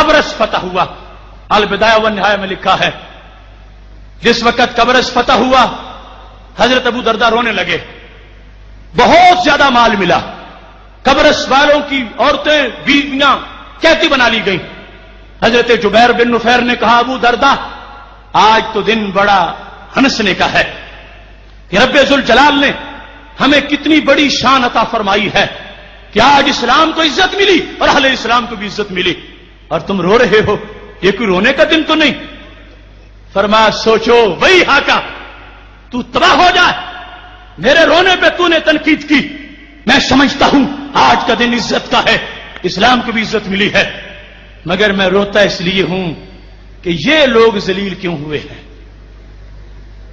قبرص فتح ہوا. البدایہ والنہایہ میں لکھا ہے جس وقت قبرص فتح ہوا حضرت ابو درداء رونے لگے. بہت زیادہ مال ملا. قبرص والوں کی عورتیں بیویاں قیدی بنا لی گئیں. حضرت جبیر بن نفیر نے کہا ابو درداء آج تو دن بڑا ہنسنے کا ہے کہ رب ذوالجلال نے ہمیں کتنی بڑی شان عطا فرمائی ہے کہ آج اسلام کو عزت ملی اور اہل اسلام کو بھی عزت ملی اور تم رو رہے ہو. یہ کوئی رونے کا دن تو نہیں. فرمایا سوچو وہی ہاکا تو تباہ ہو جائے. میرے رونے پہ تو نے تنقید کی. میں سمجھتا ہوں آج کا دن عزت کا ہے, اسلام کو بھی عزت ملی ہے, مگر میں روتا اس لیے ہوں کہ یہ لوگ ذلیل کیوں ہوئے ہیں.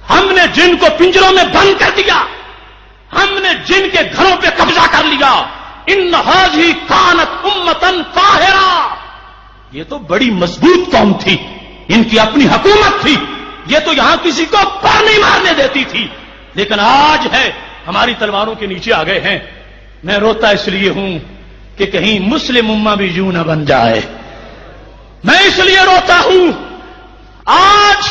ہم نے جن کو پنجروں میں بند کر دیا, ہم نے جن کے گھروں پہ قبضہ کر لیا. ان ھذہ کانت امۃ قاہرہ, یہ تو بڑی مضبوط قوم تھی, ان کی اپنی حکومت تھی, یہ تو یہاں کسی کو پر نہیں مارنے دیتی تھی, لیکن آج ہے ہماری تلواروں کے نیچے آ گئے ہیں. میں روتا اس لیے ہوں کہ کہیں مسلم امہ بھی یوں نہ بن جائے. میں اس لیے روتا ہوں آج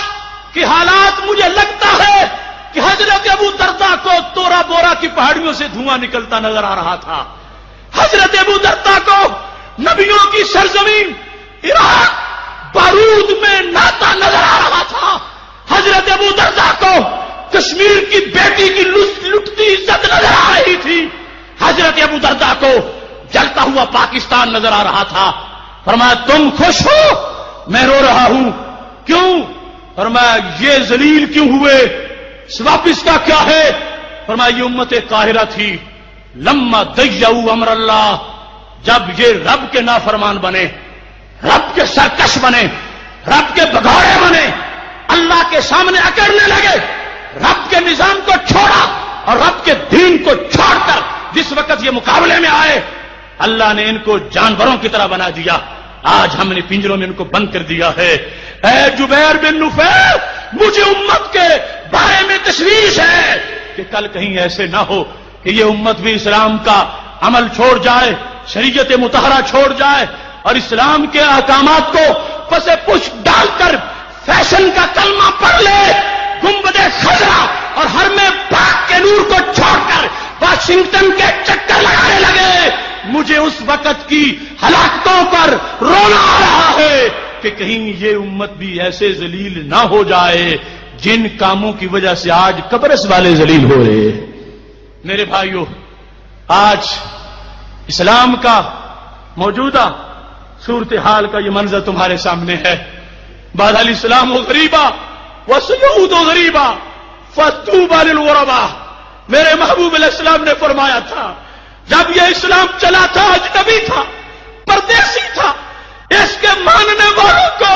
کے حالات. مجھے لگتا ہے کہ حضرت ابو درداء کو تورا بورا کی پہاڑیوں سے دھواں نکلتا نظر آ رہا تھا. حضرت ابو درداء کو نبیوں کی سرزمین عراق بارود میں ناتا نظر آ رہا تھا. حضرت ابو درداء کو کشمیر کی بیٹی کی لٹتی عزت نظر آ رہی تھی. حضرت ابو درداء کو جلتا ہوا پاکستان نظر آ رہا تھا. فرمایا تم خوش ہو, میں رو رہا ہوں. کیوں؟ فرمایا یہ ذلیل کیوں ہوئے, سبب اس کا کیا ہے؟ فرمایا یہ امت قاہرہ تھی. لما ضیعوا امر اللہ, جب یہ رب کے نافرمان بنے, رب کے سرکش بنے, رب کے بگاڑے بنے, اللہ کے سامنے اکڑنے لگے, رب کے نظام کو چھوڑا اور رب کے دین کو چھوڑ کر جس وقت یہ مقابلے میں آئے, اللہ نے ان کو جانوروں کی طرح بنا دیا. آج ہم نے پنجروں میں ان کو بند کر دیا ہے. اے جبیر بن نفیر, مجھے امت کے بارے میں تشویش ہے کہ کل کہیں ایسے نہ ہو کہ یہ امت بھی اسلام کا عمل چھوڑ جائے, شریعت مطہرہ چھوڑ جائے اور اسلام کے احکامات کو پس پش ڈال کر فیشن کا کلمہ پڑھ لے, گنبد خضرا اور حرم پاک کے نور کو چھوڑ کر واشنگٹن کے چکر لگانے لگے. مجھے اس وقت کی ہلاکتوں پر رونا آ رہا ہے کہ کہیں یہ امت بھی ایسے ذلیل نہ ہو جائے جن کاموں کی وجہ سے آج قبرص والے ذلیل ہو رہے. میرے بھائیو, آج اسلام کا موجودہ صورتحال کا یہ منظر تمہارے سامنے ہے. بعد الاسلام غریبا وسیعود غریبا فطوبى للغرباء. میرے محبوب علیہ السلام نے فرمایا تھا جب یہ اسلام چلا تھا اجنبی تھا, پردیسی تھا, اس کے ماننے والوں کو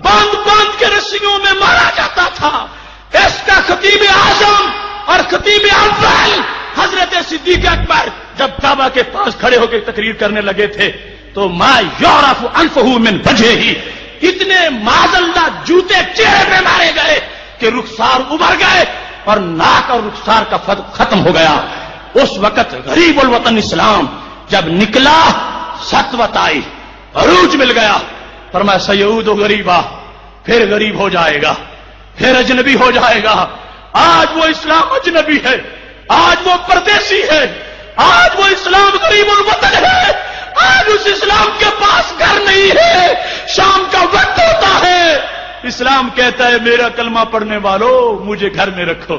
باندھ باندھ کے رسیوں میں مارا جاتا تھا. اس کا خطیب اعظم اور خطیب اول حضرت صدیق اکبر جب کعبہ کے پاس کھڑے ہو کے تقریر کرنے لگے تھے تو ما یعرف انفہ من وجہہ, اتنے معذاللہ جوتے چہرے پہ مارے گئے کہ رخسار ابھر گئے اور ناک اور رخسار کا ختم ہو گیا. اس وقت غریب الوطن اسلام جب نکلا, سطوت آئی, عروج مل گیا. فرمایا سیعود غریبا, پھر غریب ہو جائے گا, پھر اجنبی ہو جائے گا. آج وہ اسلام اجنبی ہے, آج وہ پردیسی ہے, آج وہ اسلام غریب الوطن ہے. آج اس اسلام کے پاس گھر نہیں ہے, شام کا وقت ہوتا ہے, اسلام کہتا ہے میرا کلمہ پڑھنے والوں مجھے گھر میں رکھو.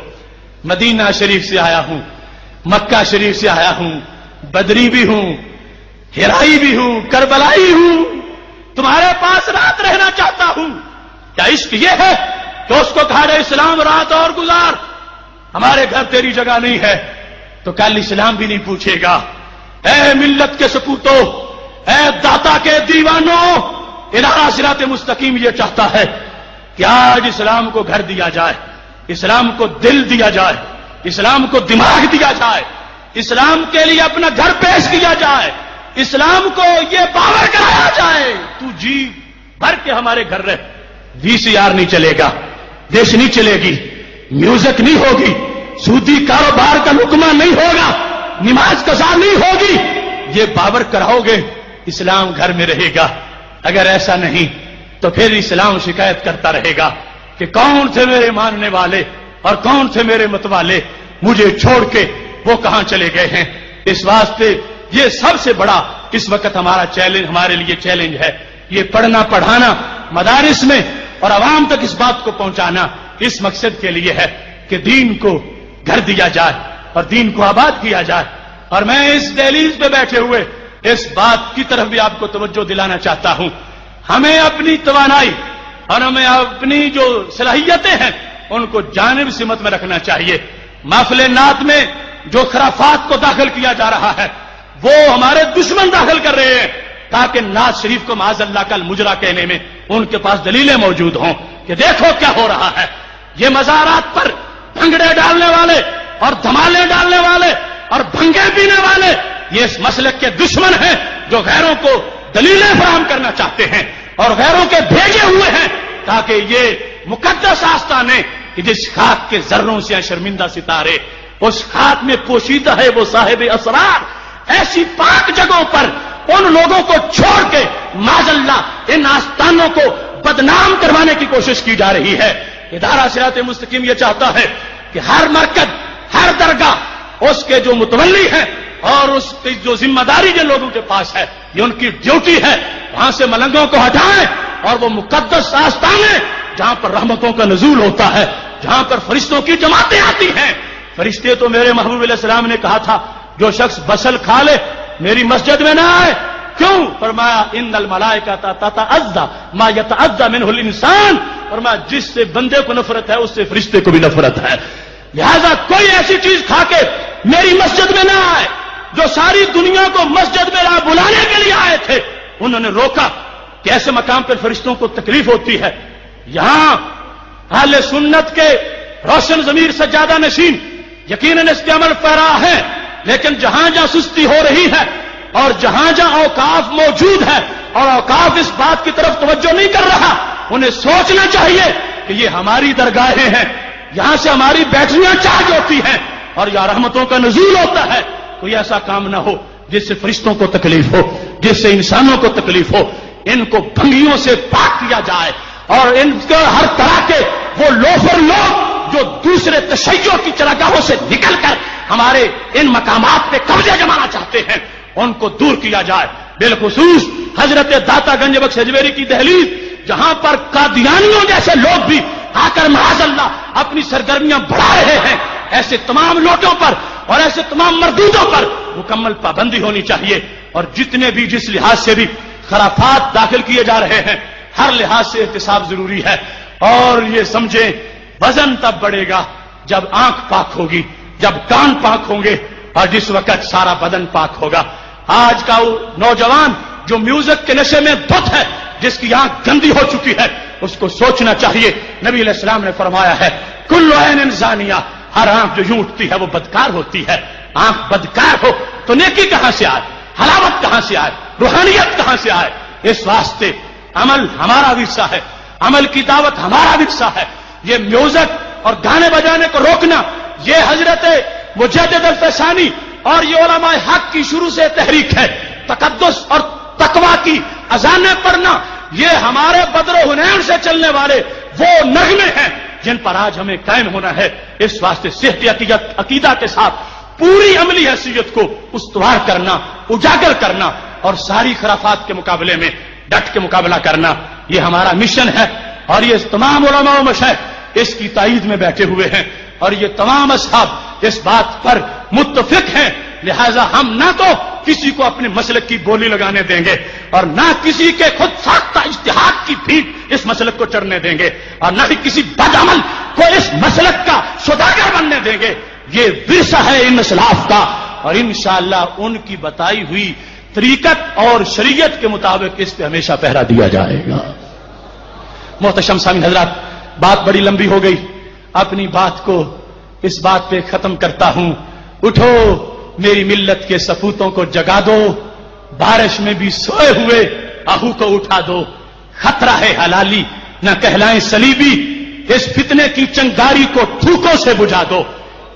مدینہ شریف سے آیا ہوں, مکہ شریف سے آیا ہوں, بدری بھی ہوں, ہرائی بھی ہوں, کربلائی ہوں, تمہارے پاس رات رہنا چاہتا ہوں. کیا عشق یہ ہے کہ اس کو کہا جائے اسلام رات اور گزار, ہمارے گھر تیری جگہ نہیں ہے؟ تو کل اسلام بھی نہیں پوچھے گا اے ملت کے سپوتوں, اے داتا کے دیوانوں, ادارہ صراط مستقیم یہ چاہتا ہے کہ آج اسلام کو گھر دیا جائے, اسلام کو دل دیا جائے, اسلام کو دماغ دیا جائے, اسلام کے لیے اپنا گھر پیش کیا جائے, اسلام کو یہ باور کرایا جائے تو جی بھر کے ہمارے گھر رہ. وی سی آر نہیں چلے گا, ڈش نہیں چلے گی, میوزک نہیں ہوگی, سودی کاروبار کا لقمہ نہیں ہوگا, نماز قضا نہیں ہوگی. یہ باور کراؤ گے اسلام گھر میں رہے گا. اگر ایسا نہیں تو پھر اسلام شکایت کرتا رہے گا کہ کون تھے میرے ماننے والے اور کون تھے میرے متوالے، مجھے چھوڑ کے وہ کہاں چلے گئے ہیں۔ اس واسطے یہ سب سے بڑا اس وقت ہمارے لیے چیلنج ہے، یہ پڑھنا پڑھانا مدارس میں اور عوام تک اس بات کو پہنچانا اس مقصد کے لیے ہے کہ دین کو گھر دیا جائے اور دین کو آباد کیا جائے۔ اور میں اس دہلیز پہ بیٹھے ہوئے اس بات کی طرف بھی آپ کو توجہ دلانا چاہتا ہوں، ہمیں اپنی توانائی اور ہمیں اپنی جو صلاحیتیں ہیں ان کو جانب سمت میں رکھنا چاہیے۔ محفل نعت میں جو خرافات کو داخل کیا جا رہا ہے وہ ہمارے دشمن داخل کر رہے ہیں تاکہ نعت شریف کو معاذ اللہ کا المجرا کہنے میں ان کے پاس دلیلیں موجود ہوں کہ دیکھو کیا ہو رہا ہے۔ یہ مزارات پر بھنگڑے ڈالنے والے اور دھمالے ڈالنے والے اور بھنگے پینے والے یہ اس مسلک کے دشمن ہیں جو غیروں کو دلیلیں فراہم کرنا چاہتے ہیں اور غیروں کے بھیجے ہوئے ہیں تاکہ یہ مقدس آستانے کہ جس خاک کے ذروں سے شرمندہ ستارے، اس خاک میں پوشیدہ ہے وہ صاحب اسرار، ایسی پاک جگہوں پر ان لوگوں کو چھوڑ کے معاذ اللہ ان آستانوں کو بدنام کروانے کی کوشش کی جا رہی ہے۔ ادارہ صراط مستقیم یہ چاہتا ہے کہ ہر مرکز، ہر درگاہ، اس کے جو متولی ہیں اور اس کی جو ذمہ داری جن لوگوں کے پاس ہے، یہ ان کی ڈیوٹی ہے، وہاں سے ملنگوں کو ہٹائیں اور وہ مقدس آستانے جہاں پر رحمتوں کا نزول ہوتا ہے، جہاں پر فرشتوں کی جماعتیں آتی ہیں۔ فرشتے تو میرے محبوب علیہ السلام نے کہا تھا جو شخص بسل کھا لے میری مسجد میں نہ آئے، کیوں؟ فرمایا ان الملائکۃ تتعذى ما يتعذى منه الانسان، فرمایا جس سے بندے کو نفرت ہے اس سے فرشتے کو بھی نفرت ہے، لہذا کوئی ایسی چیز کھا کے میری مسجد میں نہ آئے۔ جو ساری دنیا کو مسجد میں بلانے کے لیے آئے تھے انہوں نے روکا کہ ایسے مقام پر فرشتوں کو تکلیف ہوتی ہے۔ یہاں اہل سنت کے روشن ضمیر سجادہ نشین یقیناً اس کے عمل پیرا ہے، لیکن جہاں جہاں سستی ہو رہی ہے اور جہاں جہاں اوقاف موجود ہے اور اوقاف اس بات کی طرف توجہ نہیں کر رہا، انہیں سوچنا چاہیے کہ یہ ہماری درگاہیں ہیں، یہاں سے ہماری بیٹریاں چارج ہوتی ہیں اور یہاں رحمتوں کا نزول ہوتا ہے۔ کوئی ایسا کام نہ ہو جس سے فرشتوں کو تکلیف ہو، جس سے انسانوں کو تکلیف ہو۔ ان کو بھنگیوں سے پاک کیا جائے اور ان کو ہر طرح کے وہ لوفر لوگ جو دوسرے تشیع کی چراگاہوں سے نکل کر ہمارے ان مقامات پہ قبضے جمانا چاہتے ہیں ان کو دور کیا جائے۔ بالخصوص حضرت داتا گنج بخش اجمیری کی دہلیز جہاں پر قادیانیوں جیسے لوگ بھی آ کر معاذ اللہ اپنی سرگرمیاں بڑھا رہے ہیں، ایسے تمام لوٹوں پر اور ایسے تمام مردودوں پر مکمل پابندی ہونی چاہیے۔ اور جتنے بھی جس لحاظ سے بھی خرافات داخل کیے جا رہے ہیں ہر لحاظ سے احتساب ضروری ہے۔ اور یہ سمجھیں وزن تب بڑھے گا جب آنکھ پاک ہوگی، جب کان پاک ہوں گے اور جس وقت سارا بدن پاک ہوگا۔ آج کا وہ نوجوان جو میوزک کے نشے میں دھت ہے، جس کی آنکھ گندی ہو چکی ہے، اس کو سوچنا چاہیے۔ نبی علیہ السلام نے فرمایا ہے کل عین زانیہ، ہر آنکھ جو یوں اٹھتی ہے وہ بدکار ہوتی ہے۔ آنکھ بدکار ہو تو نیکی کہاں سے آئے، حلاوت کہاں سے آئے، روحانیت کہاں سے آئے؟ اس واسطے عمل ہمارا ورثہ ہے، عمل کی دعوت ہمارا ورثہ ہے۔ یہ میوزک اور گانے بجانے کو روکنا یہ حضرت مجدد الفسانی اور یہ علماء حق کی شروع سے تحریک ہے۔ تقدس اور تقویٰ کی اذانیں پڑھنا یہ ہمارے بدر و حنین سے چلنے والے وہ نغمے ہیں جن پر آج ہمیں قائم ہونا ہے۔ اس واسطے صحت عقیدہ کے ساتھ پوری عملی حیثیت کو استوار کرنا، اجاگر کرنا اور ساری خرافات کے مقابلے میں ڈٹ کے مقابلہ کرنا یہ ہمارا مشن ہے۔ اور یہ تمام علماء و مشائخ اس کی تائید میں بیٹھے ہوئے ہیں اور یہ تمام اصحاب اس بات پر متفق ہیں، لہذا ہم نہ تو کسی کو اپنے مسلک کی بولی لگانے دیں گے اور نہ کسی کے خود ساختہ اجتہاد کی بھیٹ اس مسلک کو چڑھنے دیں گے اور نہ ہی کسی بدعمل کو اس مسلک کا سوداگر بننے دیں گے۔ یہ ورثہ ہے ان اسلاف کا اور انشاءاللہ ان کی بتائی ہوئی طریقت اور شریعت کے مطابق اس پہ ہمیشہ پہرا دیا جائے گا۔ محتشم سامعین حضرات، بات بڑی لمبی ہو گئی، اپنی بات کو اس بات پہ ختم کرتا ہوں۔ اٹھو میری ملت کے سپوتوں کو جگا دو، بارش میں بھی سوئے ہوئے آہو کو اٹھا دو، خطرہ ہے حلالی نہ کہلائیں صلیبی، اس فتنے کی چنگاری کو تھوکوں سے بجھا دو۔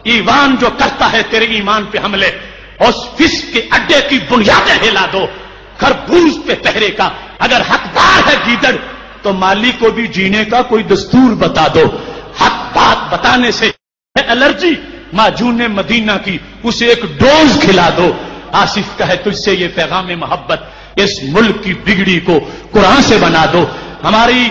ایوان جو کرتا ہے تیرے ایمان پہ حملے، اس فسق کے اڈے کی بنیادیں ہلا دو، خربوز پہ پہرے کا اگر حقدار ہے گیدڑ تو مالی کو بھی جینے کا کوئی دستور بتا دو. حق بات بتانے سے الرجی ماجون مدینہ کی اسے ایک ڈوز کھلا دو. آصف کہے تجھ سے یہ پیغام محبت، اس ملک کی بگڑی کو قرآن سے بنا دو. ہماری